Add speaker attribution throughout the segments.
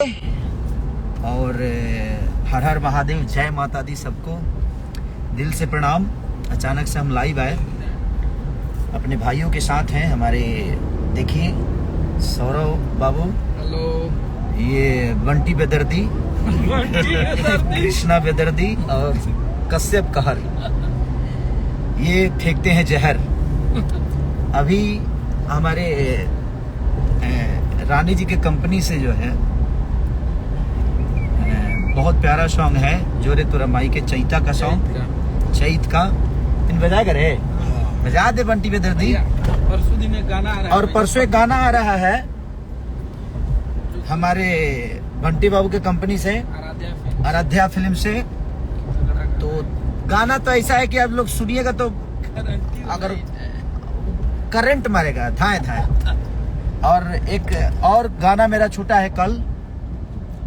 Speaker 1: और हर हर महादेव, जय माता दी सबको, दिल से प्रणाम। अचानक से हम लाइव आए, अपने भाइयों के साथ हैं हमारे। देखिए सौरव बाबू,
Speaker 2: हेलो,
Speaker 1: ये बंटी बेदर्दी, कृष्णा बेदर्दी और कश्यप कहर, ये फेंकते हैं जहर। अभी हमारे रानी जी के कंपनी से जो है बहुत प्यारा सॉन्ग है, जोरे तो रमाई के चैता का सॉन्ग, चैत का इन बजा कर है, बजा दे बंटी बेदर्दी।
Speaker 2: परसों दिन एक गाना आ रहा है,
Speaker 1: और परसों एक गाना आ रहा है हमारे बंटी बाबू के कंपनी से, आराध्या फिल्म से। तो गाना तो ऐसा है कि आप लोग सुनिएगा तो अगर करंट मारेगा, थाए थाए। और एक और गाना मेरा छूटा है कल,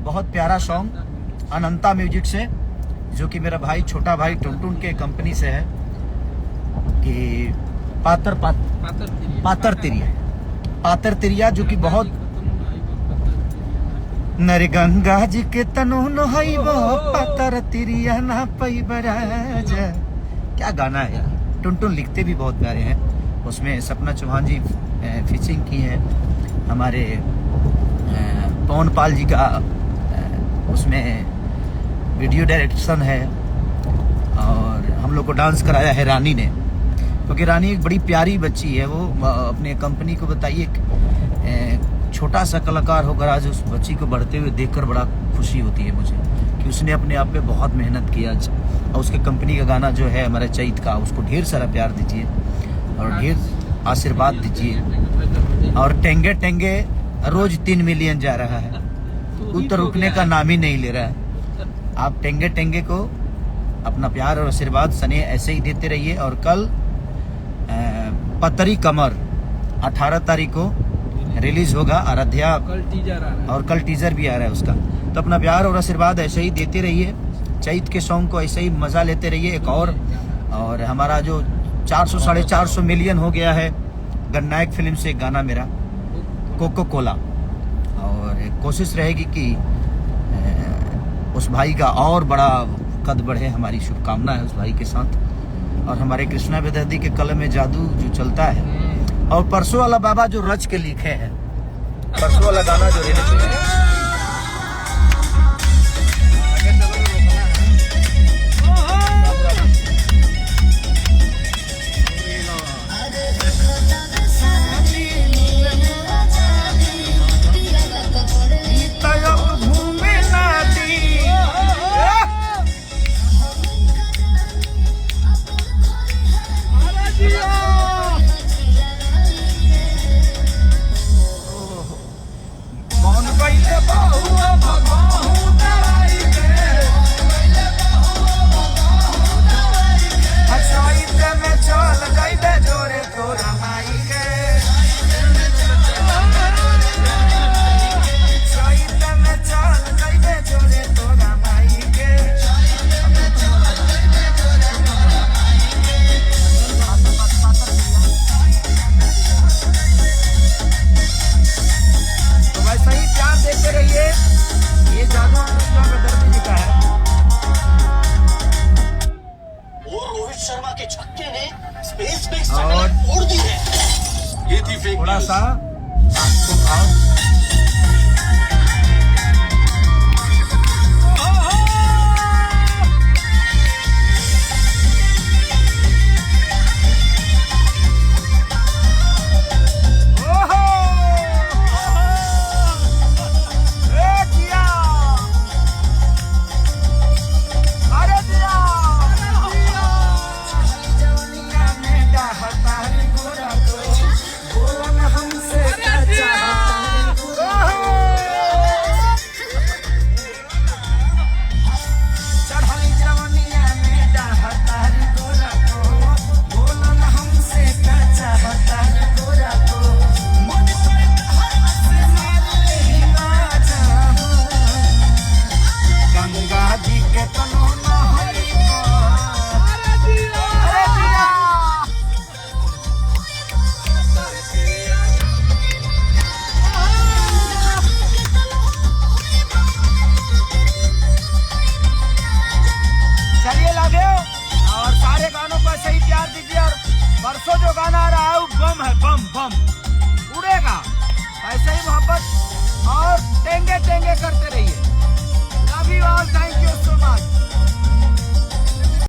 Speaker 1: बहुत प्यारा सॉन्ग अनंता म्यूजिक से, जो कि मेरा भाई, छोटा भाई टुनटुन के कंपनी से है, कि पातर तिरिया, जो कि बहुत नर गंगा जी के तनु नहाइबो पातर तिरिया ना पैबरा जा। क्या गाना है, टुनटुन लिखते भी बहुत प्यारे हैं। उसमें सपना चौहान जी फीचरिंग की है, हमारे पवन पाल जी का उसमें वीडियो डायरेक्शन है, और हम लोग को डांस कराया है रानी ने, क्योंकि रानी एक बड़ी प्यारी बच्ची है। वो अपने कंपनी को बताइए, छोटा सा कलाकार होकर आज उस बच्ची को बढ़ते हुए देखकर बड़ा खुशी होती है मुझे, कि उसने अपने आप पे बहुत मेहनत किया। और उसके कंपनी का गाना जो है हमारा चैत का, उसको ढेर सारा प्यार दीजिए और ढेर आशीर्वाद दीजिए। और टेंगे टेंगे रोज 3 मिलियन जा रहा है, उत्तर रुकने का नाम ही नहीं ले रहा है। आप टेंगे टेंगे को अपना प्यार और आशीर्वाद सने ऐसे ही देते रहिए। और कल पतरी कमर 18 तारीख को रिलीज होगा, आराध्या,
Speaker 2: कल टीजर आ रहा है,
Speaker 1: और कल टीजर भी आ रहा है उसका। तो अपना प्यार और आशीर्वाद ऐसे ही देते रहिए, चैत के सॉन्ग को ऐसे ही मजा लेते रहिए। एक और हमारा जो 400-450 मिलियन हो गया है गन्नायक फिल्म से गाना मेरा कोको कोला, और कोशिश रहेगी कि उस भाई का और बड़ा कद बढ़े, हमारी शुभकामना है उस भाई के साथ। और हमारे कृष्णा बेदर्दी के कलम में जादू जो चलता है, और परसों वाला बाबा जो रच के लिखे हैं, परसों वाला गाना जो रहने
Speaker 3: शर्मा के छक्के ने स्पेस में सटल फोड़ दी है।
Speaker 1: के लागे और सारे गानों को ऐसे ही प्यार दीजिए। और परसों जो गाना आ रहा है वो बम है, बम बम उड़ेगा, ऐसे ही मोहब्बत और टेंगे टेंगे